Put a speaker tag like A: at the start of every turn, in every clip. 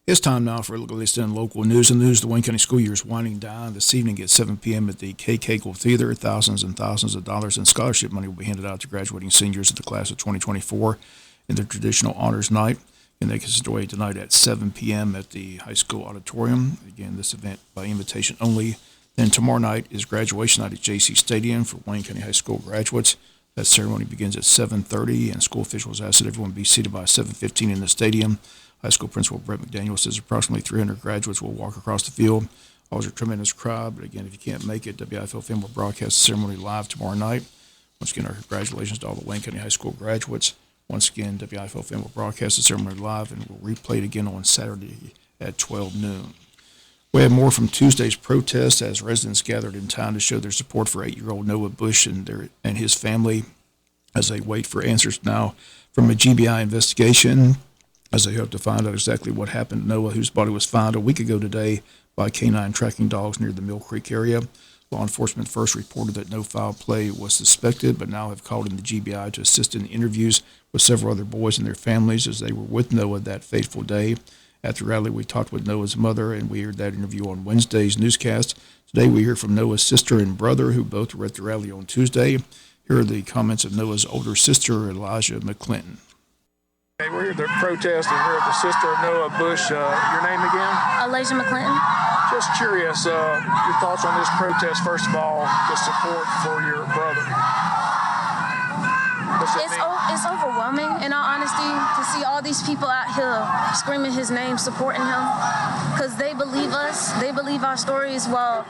A: It's time now for a look at this in local news. And news, the Wayne County school year is winding down. This evening at 7 p.m. at the KKL Theater, thousands and thousands of dollars in scholarship money will be handed out to graduating seniors of the class of 2024 in their traditional honors night. And they can enjoy tonight at 7 p.m. at the high school auditorium. Again, this event by invitation only. Then tomorrow night is graduation night at JC Stadium for Wayne County High School graduates. That ceremony begins at 7:30, and school officials asked that everyone be seated by 7:15 in the stadium. High school principal Brett McDaniel says approximately 300 graduates will walk across the field. Always a tremendous crowd, but again, if you can't make it, WIFO film will broadcast the ceremony live tomorrow night. Once again, our congratulations to all the Wayne County High School graduates. Once again, WIFO film will broadcast the ceremony live, and we'll replay it again on Saturday at 12 noon. We have more from Tuesday's protest as residents gathered in town to show their support for 8-year-old Noah Bush and his family as they wait for answers now from a GBI investigation, as they hope to find out exactly what happened to Noah, whose body was found a week ago today by canine tracking dogs near the Mill Creek area. Law enforcement first reported that no foul play was suspected, but now have called in the GBI to assist in interviews with several other boys and their families as they were with Noah that fateful day. At the rally, we talked with Noah's mother, and we heard that interview on Wednesday's newscast. Today, we hear from Noah's sister and brother, who both were at the rally on Tuesday. Here are the comments of Noah's older sister, Elijah McClinton.
B: Hey, we're here at the protest, and we're at the sister of Noah Bush. Your name again?
C: Elijah McClinton.
B: Just curious, your thoughts on this protest, first of all, the support for your brother.
C: It's overwhelming, in all honesty, to see all these people out here screaming his name, supporting him, because they believe us, they believe our stories, while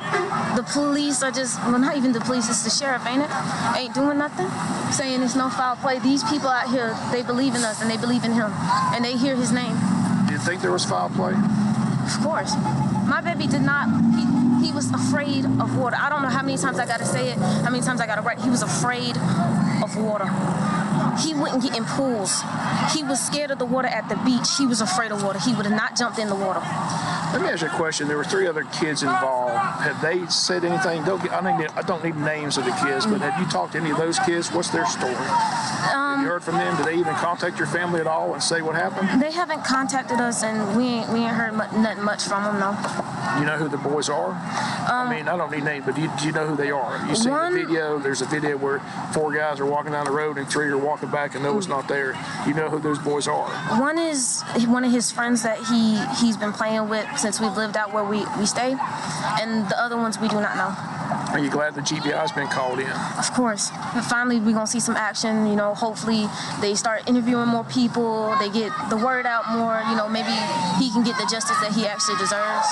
C: the police are just, well, not even the police, it's the sheriff, ain't it? Ain't doing nothing, saying it's no foul play. These people out here, they believe in us, and they believe in him, and they hear his name.
B: Do you think there was foul play?
C: Of course. My baby did not, he was afraid of water. I don't know how many times I got to say it, how many times I got to write. He was afraid of water. He wouldn't get in pools. He was scared of the water at the beach. He was afraid of water. He would have not jumped in the water.
B: Let me ask you a question. There were 3 other kids involved. Have they said anything? I don't need names of the kids, but have you talked to any of those kids? What's their story? Have you heard from them? Did they even contact your family at all and say what happened?
C: They haven't contacted us, and we ain't heard nothing much from them, no.
B: You know who the boys are? I don't need names, but do you know who they are? You see the video. There's a video where 4 guys are walking down the road and 3 are walking back and Noah's not there. You know who those boys are?
C: One is one of his friends that he's been playing with since we've lived out where we stay, and the other ones we do not know.
B: Are you glad the GBI's been called in?
C: Of course. Finally, we're going to see some action. You know, hopefully they start interviewing more people. They get the word out more. You know, maybe he can get the justice that he actually deserves.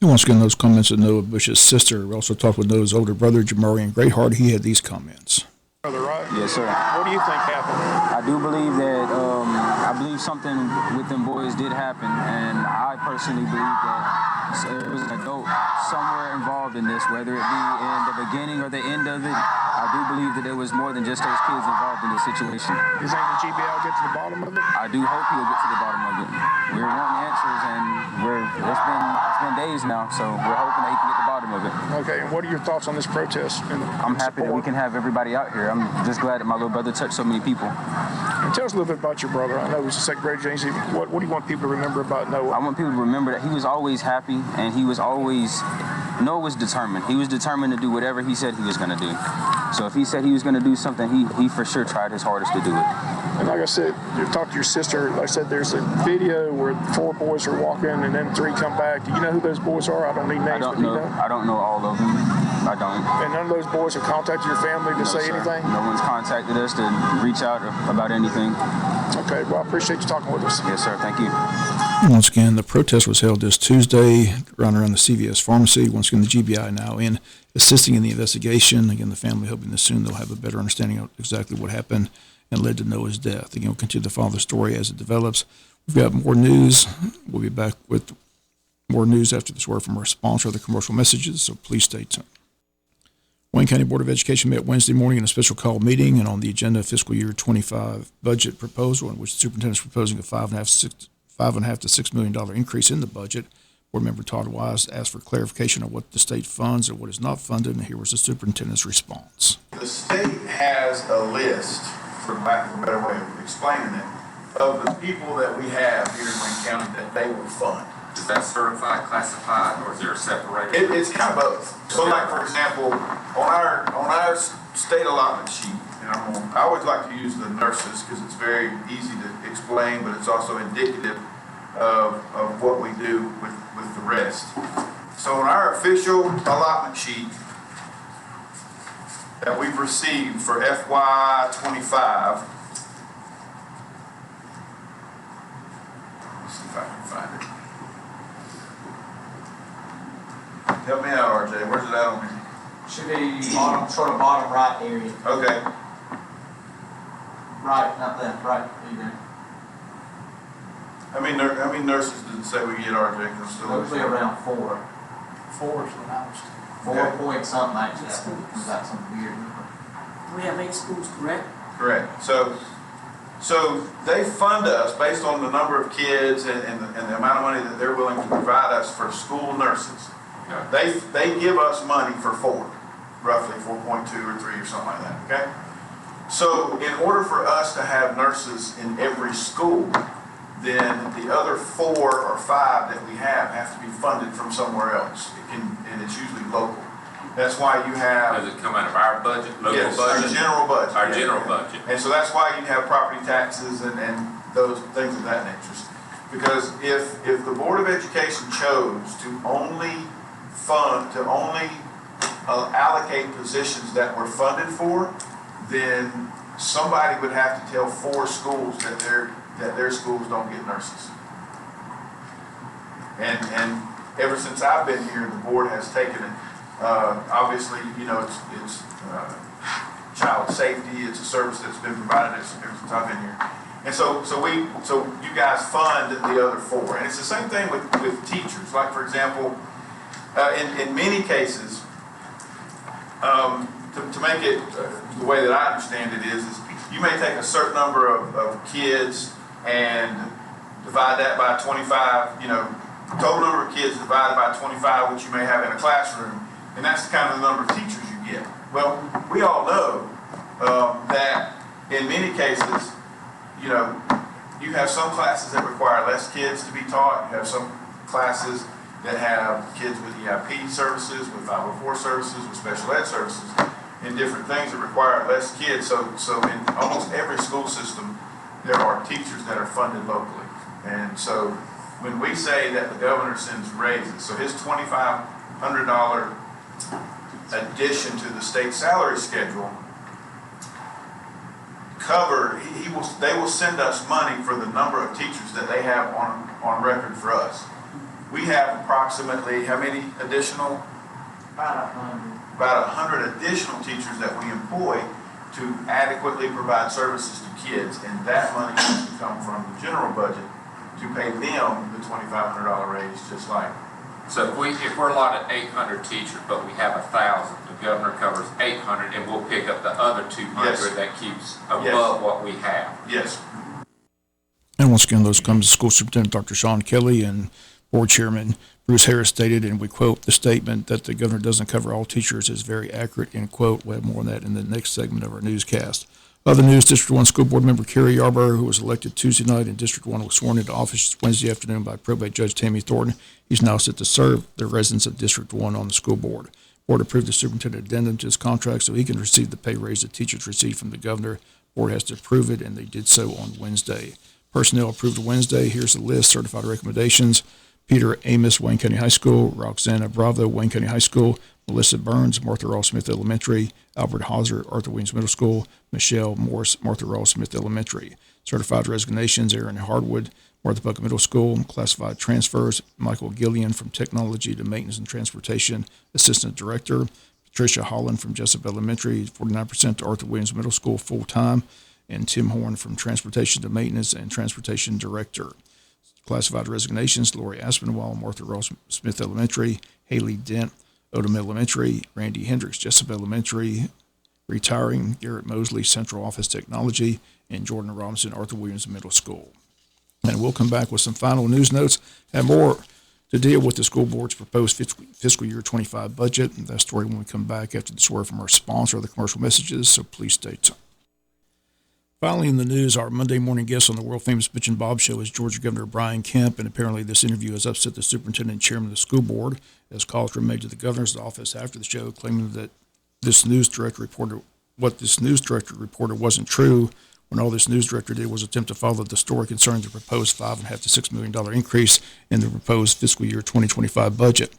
A: And once again, those comments of Noah Bush's sister. We also talked with Noah's older brother, Jamarian Greatheart. He had these comments.
B: Brother, right?
D: Yes, sir.
B: What do you think happened?
D: I do believe that, I believe something with them boys did happen, and I personally believe that there was an adult somewhere involved in this, whether it be in the beginning or the end of it. I do believe that there was more than just those kids involved in this situation.
B: You think the GBI will get to the bottom of it?
D: I do hope he'll get to the bottom of it. We're wanting answers, and it's been days now, so we're hoping that he can get to the bottom of it.
B: Okay, and what are your thoughts on this protest?
D: I'm happy that we can have everybody out here. I'm just glad that my little brother touched so many people.
B: And tell us a little bit about your brother. I know he's a second grade James. What do you want people to remember about Noah?
D: I want people to remember that he was always happy, and Noah was determined. He was determined to do whatever he said he was going to do. So if he said he was going to do something, he for sure tried his hardest to do it.
B: And like I said, you talked to your sister. Like I said, there's a video where 4 boys are walking and then 3 come back. Do you know who those boys are? I don't need names.
D: I don't know all of them. I don't.
B: And none of those boys have contacted your family to say anything?
D: No one's contacted us to reach out about anything.
B: Okay, well, I appreciate you talking with us.
D: Yes, sir. Thank you.
A: Once again, the protest was held this Tuesday around the CVS pharmacy. Once again, the GBI now in assisting in the investigation. Again, the family hoping that soon they'll have a better understanding of exactly what happened and led to Noah's death. Again, we'll continue to follow the story as it develops. We've got more news. We'll be back with more news after this word from our sponsor, the commercial messages, so please stay tuned. Wayne County Board of Education met Wednesday morning in a special call meeting, and on the agenda, fiscal year 25 budget proposal, in which the superintendent is proposing a $5.5 to $6 million increase in the budget. Board member Todd Wise asked for clarification on what the state funds and what is not funded, and here was the superintendent's response.
E: The state has a list, for lack of a better way of explaining it, of the people that we have here in Wayne County that they would fund.
F: Is that certified, classified, or is there a separation?
E: It's kind of both. So like, for example, on our state allotment sheet, and I always like to use the nurses because it's very easy to explain, but it's also indicative of what we do with the rest. So on our official allotment sheet that we've received for FY 25, let's see if I can find it. Help me out, RJ. Where's it at on here?
G: Should be bottom, sort of bottom right area.
E: Okay.
G: Right, not left, right. There you go.
E: How many nurses does it say we get, RJ? 'Cause I'm still
G: Hopefully around 4.
B: 4 is what I was.
G: 4 point something actually. Is that some weird number?
H: We have 8 schools, correct?
E: correct. So they fund us based on the number of kids and the amount of money that they're willing to provide us for school nurses.
F: Okay.
E: They give us money for 4, roughly 4.2 or 3 or something like that, okay? So in order for us to have nurses in every school, then the other 4 or 5 that we have to be funded from somewhere else. And it's usually local. That's why you have...
F: Does it come out of our budget, local
E: yes,
F: budget?
E: our general budget.
F: Our general budget.
E: And so that's why you have property taxes and those things of that nature. Because if the Board of Education chose to only allocate positions that were funded for, then somebody would have to tell 4 schools that their schools don't get nurses. And ever since I've been here, the board has taken it. Obviously, you know, it's child safety. It's a service that's been provided ever since I've been here. And so you guys fund the other 4. And it's the same thing with teachers. Like, for example, in many cases, to make it the way that I understand it is you may take a certain number of kids and divide that by 25, you know, total number of kids divided by 25, which you may have in a classroom, and that's the kind of the number of teachers you get. Well, we all know that in many cases, you know, you have some classes that require less kids to be taught. You have some classes that have kids with EIP services, with 504 services, with special ed services, and different things that require less kids. So in almost every school system, there are teachers that are funded locally. And so when we say that the governor sends raises, so his $2,500 addition to the state salary schedule they will send us money for the number of teachers that they have on record for us. We have approximately how many additional?
G: About 100.
E: About 100 additional teachers that we employ to adequately provide services to kids, and that money has to come from the general budget to pay them the $2,500 raise, just like.
F: So if we're allotted 800 teachers, but we have 1,000, the governor covers 800, and we'll pick up the other 200
E: Yes.
F: that keeps above
E: Yes.
F: what we have.
E: Yes.
A: And once again, those come to School Superintendent Dr. Sean Kelly and Board Chairman Bruce Harris stated, and we quote, the statement that the governor doesn't cover all teachers is very accurate, end quote. We'll have more on that in the next segment of our newscast. Other news, District 1 School Board Member Carrie Yarborough, who was elected Tuesday night in District 1, was sworn into office Wednesday afternoon by Probate Judge Tammy Thornton. He's now set to serve the residents of District 1 on the school board. Board approved the superintendent addendum to his contract so he can receive the pay raise that teachers received from the governor. Board has to approve it, and they did so on Wednesday. Personnel approved Wednesday. Here's the list. Certified recommendations. Peter Amos, Wayne County High School. Roxana Bravo, Wayne County High School. Melissa Burns, Martha Ross Smith Elementary. Albert Hauser, Arthur Williams Middle School. Michelle Morris, Martha Ross Smith Elementary. Certified resignations, Aaron Hardwood, Martha Bucket Middle School. Classified transfers, Michael Gillian from Technology to Maintenance and Transportation Assistant Director. Patricia Holland from Jesup Elementary, 49% to Arthur Williams Middle School full-time. And Tim Horn from Transportation to Maintenance and Transportation Director. Classified resignations, Lori Aspinwall, Martha Ross Smith Elementary. Haley Dent, Odom Elementary. Randy Hendricks, Jesup Elementary. Retiring, Garrett Mosley, Central Office Technology. And Jordan Robinson, Arthur Williams Middle School. And we'll come back with some final news notes and more to deal with the school board's proposed fiscal year 25 budget. And that story when we come back after the word from our sponsor, the commercial messages, so please stay tuned. Finally, in the news, our Monday morning guest on the world-famous Bitch and Bob Show is Georgia Governor Brian Kemp, and apparently this interview has upset the superintendent and chairman of the school board, as calls were made to the governor's office after the show, claiming that this news director reported wasn't true, when all this news director did was attempt to follow the story concerning the proposed $5.5 to $6 million increase in the proposed fiscal year 2025 budget.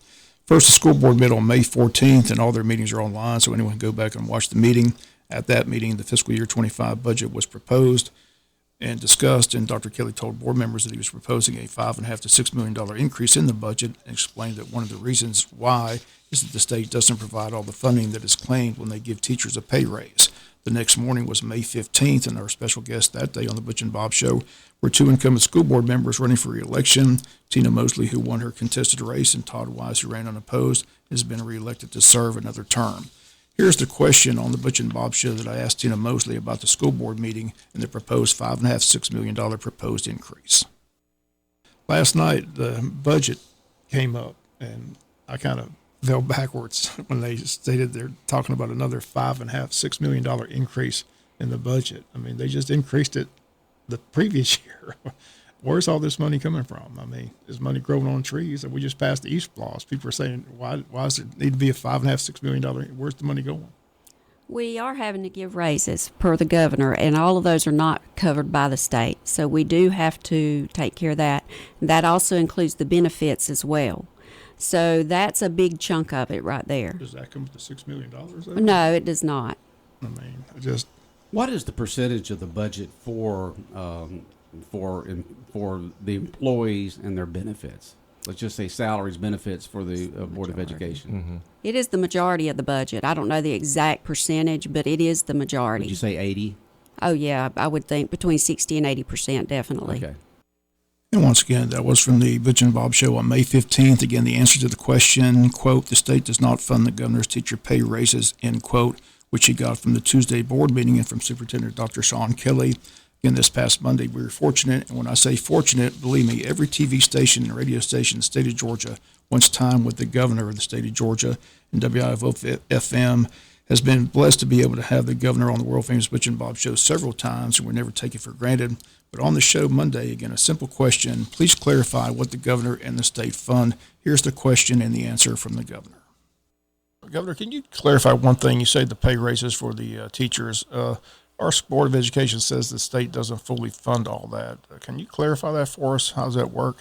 A: First, the school board met on May 14th, and all their meetings are online, so anyone can go back and watch the meeting. At that meeting, the fiscal year 25 budget was proposed and discussed, and Dr. Kelly told board members that he was proposing a $5.5 to $6 million increase in the budget, and explained that one of the reasons why is that the state doesn't provide all the funding that is claimed when they give teachers a pay raise. The next morning was May 15th, and our special guests that day on the Butch and Bob Show were two incumbent school board members running for re-election, Tina Mosley, who won her contested race, and Todd Wise, who ran unopposed, has been re-elected to serve another term. Here's the question on the Butch and Bob Show that I asked Tina Mosley about the school board meeting and the proposed $5.5 to $6 million proposed increase. Last night, the budget came up, and I kind of fell backwards when they stated they're talking about another $5.5 to $6 million increase in the budget. I mean, they just increased it the previous year. Where's all this money coming from? I mean, is money growing on trees? We just passed the East Laws. People are saying, why does it need to be a $5.5 to $6 million? Where's the money going?
I: We are having to give raises per the governor, and all of those are not covered by the state. So we do have to take care of that. That also includes the benefits as well. So that's a big chunk of it right there.
A: Does that come with the $6 million?
I: No, it does not.
A: I mean,
J: What is the percentage of the budget for the employees and their benefits? Let's just say salaries, benefits for the Board of Education.
A: Mm-hmm.
I: It is the majority of the budget. I don't know the exact percentage, but it is the majority.
J: Would you say 80?
I: Oh, yeah, I would think between 60 and 80%, definitely.
J: Okay.
A: And once again, that was from the Butch and Bob Show on May 15th. Again, the answer to the question, quote, the state does not fund the governor's teacher pay raises, end quote, which he got from the Tuesday board meeting and from Superintendent Dr. Sean Kelly. Again, this past Monday, we were fortunate, and when I say fortunate, believe me, every TV station and radio station in the state of Georgia wants time with the governor of the state of Georgia, and WIFO FM has been blessed to be able to have the governor on the world-famous Butch and Bob Show several times, and we never take it for granted. But on the show Monday, again, a simple question. Please clarify what the governor and the state fund. Here's the question and the answer from the governor. Governor, can you clarify one thing? You say the pay raises for the teachers. Our Board of Education says the state doesn't fully fund all that. Can you clarify that for us? How does that work?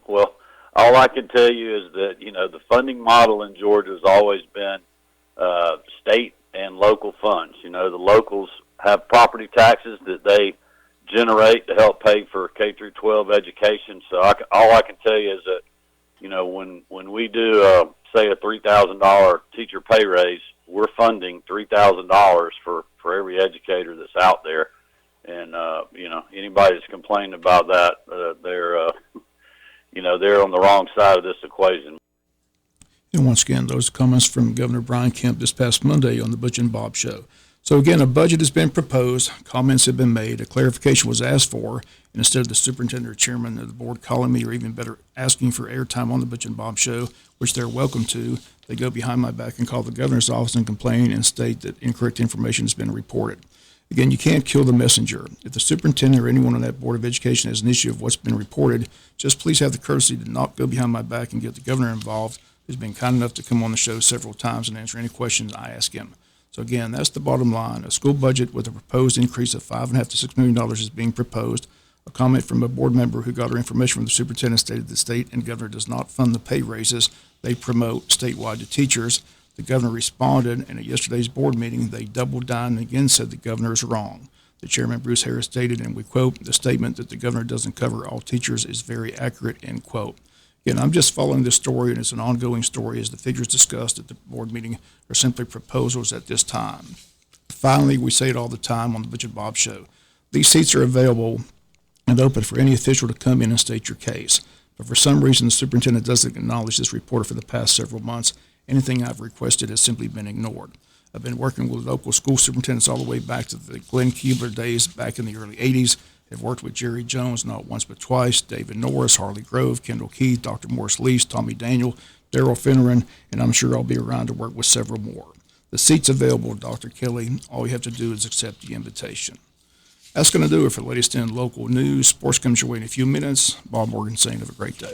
K: Well, all I can tell you is that, the funding model in Georgia has always been state and local funds. The locals have property taxes that they generate to help pay for K through 12 education. So all I can tell you is that, when we do, say, a $3,000 teacher pay raise, we're funding $3,000 for every educator that's out there. And, anybody that's complaining about that, they're on the wrong side of this equation.
A: And once again, those comments from Governor Brian Kemp this past Monday on the Butch and Bob Show. So again, a budget has been proposed, comments have been made, a clarification was asked for, and instead of the superintendent or chairman of the board calling me or even better asking for airtime on the Butch and Bob Show, which they're welcome to, they go behind my back and call the governor's office and complain and state that incorrect information has been reported. Again, you can't kill the messenger. If the superintendent or anyone on that Board of Education has an issue of what's been reported, just please have the courtesy to not go behind my back and get the governor involved, who's been kind enough to come on the show several times and answer any questions I ask him. So again, that's the bottom line. A school budget with a proposed increase of $5.5 to $6 million is being proposed. A comment from a board member who got her information from the superintendent stated the state and governor does not fund the pay raises they promote statewide to teachers. The governor responded, and at yesterday's board meeting, they doubled down and again said the governor is wrong. The chairman, Bruce Harris, stated, and we quote, the statement that the governor doesn't cover all teachers is very accurate, end quote. Again, I'm just following this story, and it's an ongoing story as the figures discussed at the board meeting are simply proposals at this time. Finally, we say it all the time on the Butch and Bob Show. These seats are available and open for any official to come in and state your case. But for some reason, the superintendent doesn't acknowledge this reporter for the past several months. Anything I've requested has simply been ignored. I've been working with local school superintendents all the way back to the Glenn Keebler days back in the early 80s. I've worked with Jerry Jones not once but twice, David Norris, Harley Grove, Kendall Keith, Dr. Morris Lease, Tommy Daniel, Daryl Finneran, and I'm sure I'll be around to work with several more. The seat's available, Dr. Kelly. All you have to do is accept the invitation. That's going to do it for the latest in local news. Sports comes your way in a few minutes. Bob Morgan saying have a great day.